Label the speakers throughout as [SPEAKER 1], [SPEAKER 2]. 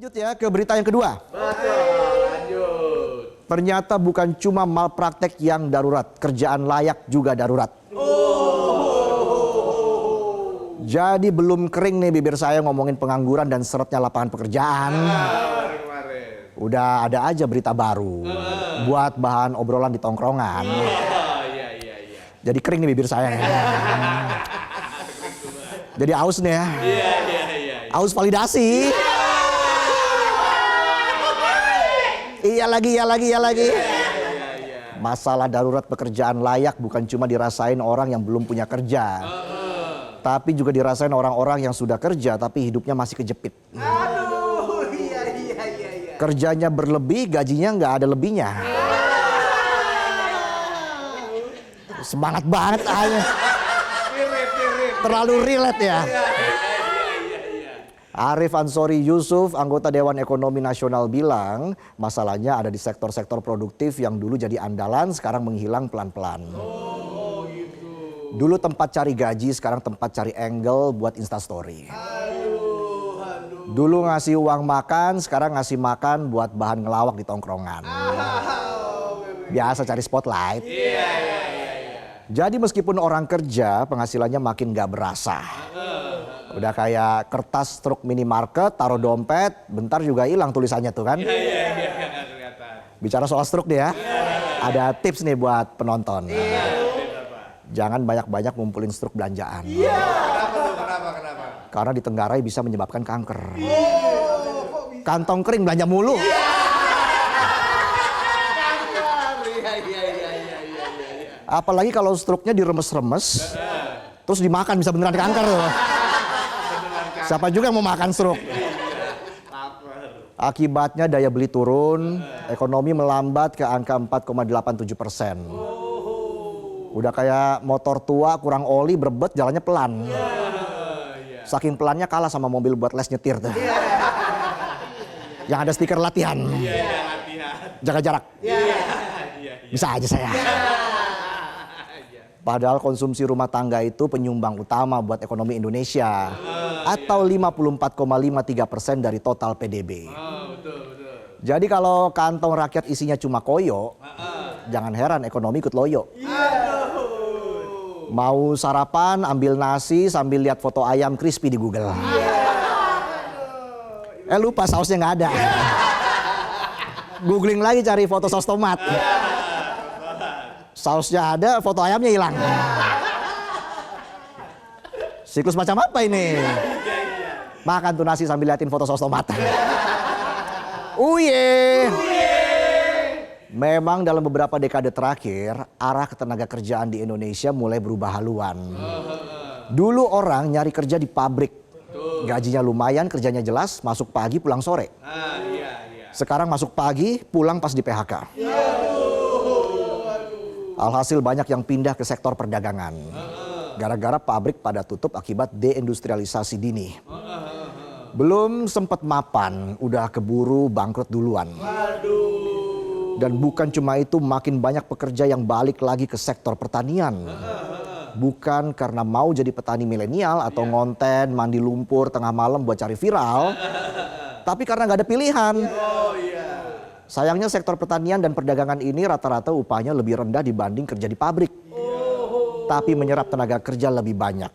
[SPEAKER 1] Lanjut ya ke berita yang kedua.
[SPEAKER 2] Lanjut.
[SPEAKER 1] Ternyata bukan cuma malpraktek yang darurat, kerjaan layak juga darurat. Jadi belum kering nih bibir saya ngomongin pengangguran dan seretnya lapangan pekerjaan. Udah ada aja berita baru buat bahan obrolan di tongkrongan. Jadi kering nih bibir saya. Jadi aus nih ya. Aus validasi. Iya lagi. Masalah darurat pekerjaan layak bukan cuma dirasain orang yang belum punya kerja. Tapi juga dirasain orang-orang yang sudah kerja tapi hidupnya masih kejepit. Kerjanya berlebih, gajinya nggak ada lebihnya. Semangat banget aja. Terlalu relate ya. Arif Ansori Yusuf, anggota Dewan Ekonomi Nasional bilang, masalahnya ada di sektor-sektor produktif yang dulu jadi andalan, sekarang menghilang pelan-pelan. Dulu tempat cari gaji, sekarang tempat cari angle buat Instastory. Dulu ngasih uang makan, sekarang ngasih makan buat bahan ngelawak di tongkrongan. Biasa cari spotlight. Jadi meskipun orang kerja, penghasilannya makin gak berasa. Udah kayak kertas truk minimarket, taruh dompet, bentar juga hilang tulisannya tuh kan. Bicara soal struk deh ya, ada tips nih buat penonton. Jangan banyak-banyak ngumpulin struk belanjaan.
[SPEAKER 2] Kenapa?
[SPEAKER 1] Karena ditenggarai bisa menyebabkan kanker. Kantong kering belanja mulu. Apalagi kalau struknya diremes-remes, terus dimakan bisa beneran kanker loh. Siapa juga yang mau makan struk? Akibatnya daya beli turun, ekonomi melambat ke angka 4,87%. Udah kayak motor tua kurang oli berebet jalannya pelan. Saking pelannya kalah sama mobil buat les nyetir tuh. Yang ada stiker latihan. Jaga jarak. Bisa aja saya. Padahal konsumsi rumah tangga itu penyumbang utama buat ekonomi Indonesia. Atau 54,53% dari total PDB. Jadi kalau kantong rakyat isinya cuma koyo, jangan heran ekonomi ikut loyo. Mau sarapan ambil nasi sambil lihat foto ayam crispy di Google. Lupa sausnya nggak ada. Googling lagi cari foto saus tomat. Sausnya ada, foto ayamnya hilang. Siklus macam apa ini? Makan tuh nasi sambil liatin foto saus tomat. Uye. Memang dalam beberapa dekade terakhir, arah ketenaga kerjaan di Indonesia mulai berubah haluan. Dulu orang nyari kerja di pabrik. Gajinya lumayan, kerjanya jelas, masuk pagi pulang sore. Sekarang masuk pagi, pulang pas di PHK. Alhasil banyak yang pindah ke sektor perdagangan. Gara-gara pabrik pada tutup akibat deindustrialisasi dini. Belum sempat mapan, udah keburu bangkrut duluan. Dan bukan cuma itu, makin banyak pekerja yang balik lagi ke sektor pertanian. Bukan karena mau jadi petani milenial atau ngonten, mandi lumpur tengah malam buat cari viral. Tapi karena nggak ada pilihan. Sayangnya sektor pertanian dan perdagangan ini rata-rata upahnya lebih rendah dibanding kerja di pabrik. Tapi menyerap tenaga kerja lebih banyak.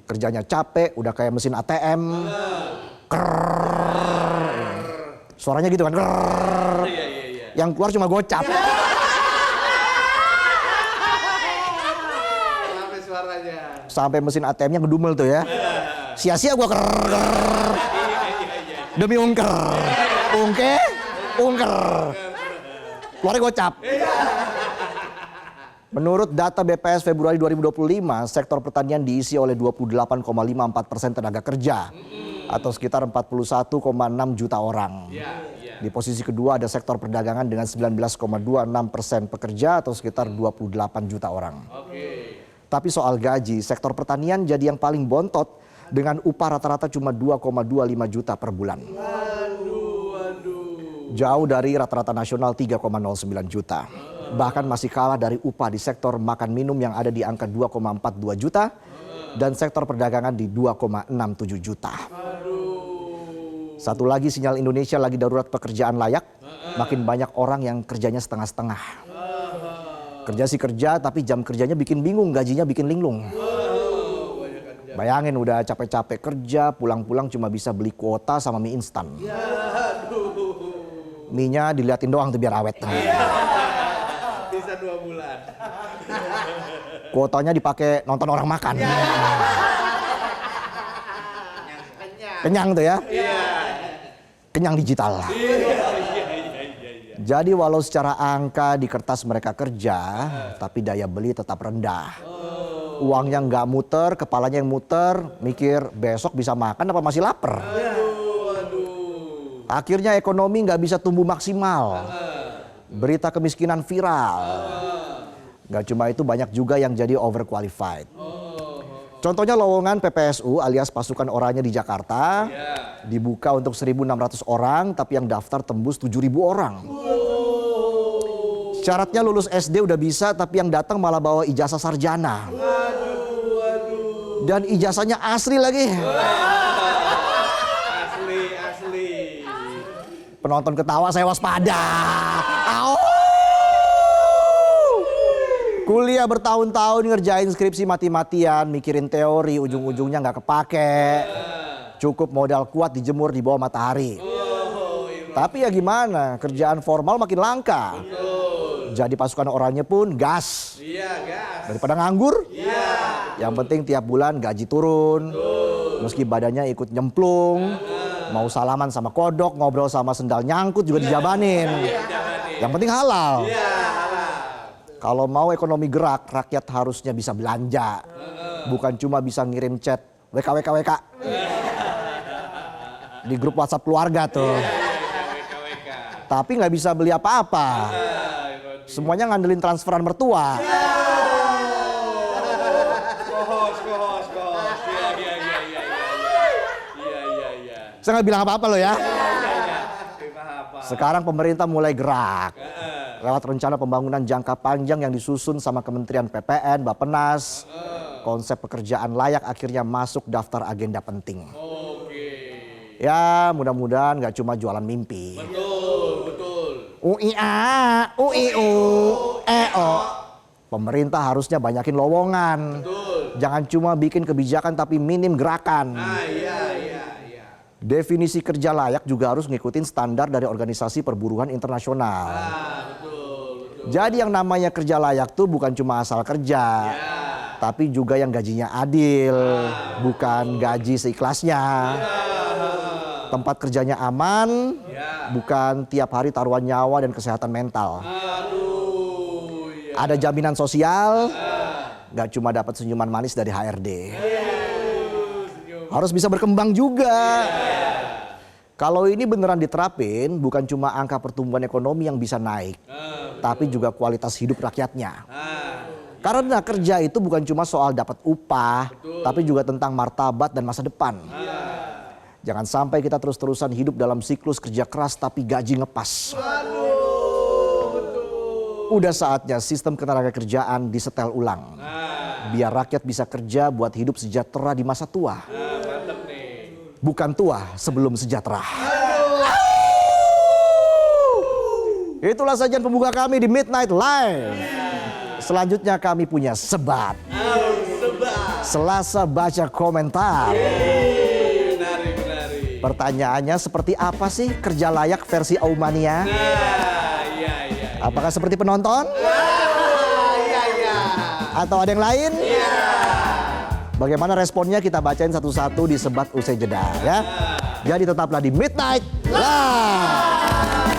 [SPEAKER 1] Kerjanya capek, udah kayak mesin ATM. Suaranya gitu kan. Yang keluar cuma gocap. Sampai mesin ATM-nya ngedumel tuh ya. Sia-sia gua demi ungker. Ungker. Keluarnya gocap. Menurut data BPS Februari 2025, sektor pertanian diisi oleh 28,54% tenaga kerja. Atau sekitar 41,6 juta orang. Di posisi kedua ada sektor perdagangan dengan 19,26% pekerja atau sekitar 28 juta orang. Tapi soal gaji, sektor pertanian jadi yang paling bontot dengan upah rata-rata cuma 2,25 juta per bulan. Jauh dari rata-rata nasional 3,09 juta. Bahkan masih kalah dari upah di sektor makan minum yang ada di angka 2,42 juta dan sektor perdagangan di 2,67 juta. Satu lagi sinyal Indonesia lagi darurat pekerjaan layak. Makin banyak orang yang kerjanya setengah-setengah. Kerja sih kerja tapi jam kerjanya bikin bingung, gajinya bikin linglung. Bayangin udah capek-capek kerja, pulang-pulang cuma bisa beli kuota sama mie instan. Mie-nya diliatin doang tuh biar awet.
[SPEAKER 2] Bisa 2 bulan.
[SPEAKER 1] Kuotanya dipakai nonton orang makan. Kenyang tuh ya. Kenyang digital. Jadi walau secara angka di kertas mereka kerja, tapi daya beli tetap rendah. Uangnya nggak muter, kepalanya yang muter, mikir besok bisa makan apa masih lapar. Akhirnya ekonomi nggak bisa tumbuh maksimal. Berita kemiskinan viral. Nggak cuma itu, banyak juga yang jadi overqualified. Contohnya lowongan PPSU alias pasukan oranye di Jakarta dibuka untuk 1.600 orang, tapi yang daftar tembus 7.000 orang. Syaratnya lulus SD udah bisa, tapi yang datang malah bawa ijazah sarjana. Dan ijazahnya asli lagi.
[SPEAKER 2] Asli.
[SPEAKER 1] Penonton ketawa, saya waspada. Au! Kuliah bertahun-tahun ngerjain skripsi mati-matian, mikirin teori, ujung-ujungnya nggak kepake. Cukup modal kuat dijemur di bawah matahari. Tapi ya gimana, kerjaan formal makin langka. Jadi pasukan orangnya pun gas. Daripada nganggur, yang penting tiap bulan gaji turun. Meski badannya ikut nyemplung, mau salaman sama kodok, ngobrol sama sendal nyangkut juga dijabanin. Yang penting halal. Kalau mau ekonomi gerak, rakyat harusnya bisa belanja. Bukan cuma bisa ngirim chat WKWKWK. Di grup WhatsApp keluarga tuh. Tapi nggak bisa beli apa-apa. Semuanya ngandelin transferan mertua.
[SPEAKER 2] Kohos.
[SPEAKER 1] Saya nggak bilang apa-apa loh ya. Sekarang pemerintah mulai gerak. Lewat rencana pembangunan jangka panjang yang disusun sama Kementerian PPN, Bappenas. Konsep pekerjaan layak akhirnya masuk daftar agenda penting. Ya mudah-mudahan gak cuma jualan mimpi.
[SPEAKER 2] Betul.
[SPEAKER 1] UIA, UIU, EO. Pemerintah harusnya banyakin lowongan. Jangan cuma bikin kebijakan tapi minim gerakan. Definisi kerja layak juga harus ngikutin standar dari organisasi perburuhan internasional. Jadi yang namanya kerja layak tuh bukan cuma asal kerja, tapi juga yang gajinya adil, bukan gaji seikhlasnya. Tempat kerjanya aman, bukan tiap hari taruhan nyawa dan kesehatan mental. Ada jaminan sosial, gak cuma dapat senyuman manis dari HRD. Harus bisa berkembang juga. Kalau ini beneran diterapin, bukan cuma angka pertumbuhan ekonomi yang bisa naik, tapi juga kualitas hidup rakyatnya. Karena kerja itu bukan cuma soal dapat upah, tapi juga tentang martabat dan masa depan. Jangan sampai kita terus-terusan hidup dalam siklus kerja keras tapi gaji ngepas. Udah saatnya sistem ketenagakerjaan disetel ulang. Biar rakyat bisa kerja buat hidup sejahtera di masa tua. Bukan tua sebelum sejahtera. Itulah sajian pembuka kami di Midnight Live. Selanjutnya kami punya Sebat. Selasa baca komentar. Pertanyaannya seperti apa sih kerja layak versi Aumania? Apakah seperti penonton? Atau ada yang lain? Bagaimana responnya kita bacain satu-satu di Sebat usai jeda ya. Jadi tetaplah di Midnight Live.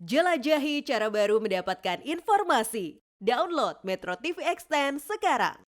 [SPEAKER 3] Jelajahi cara baru mendapatkan informasi. Download Metro TV Extend sekarang.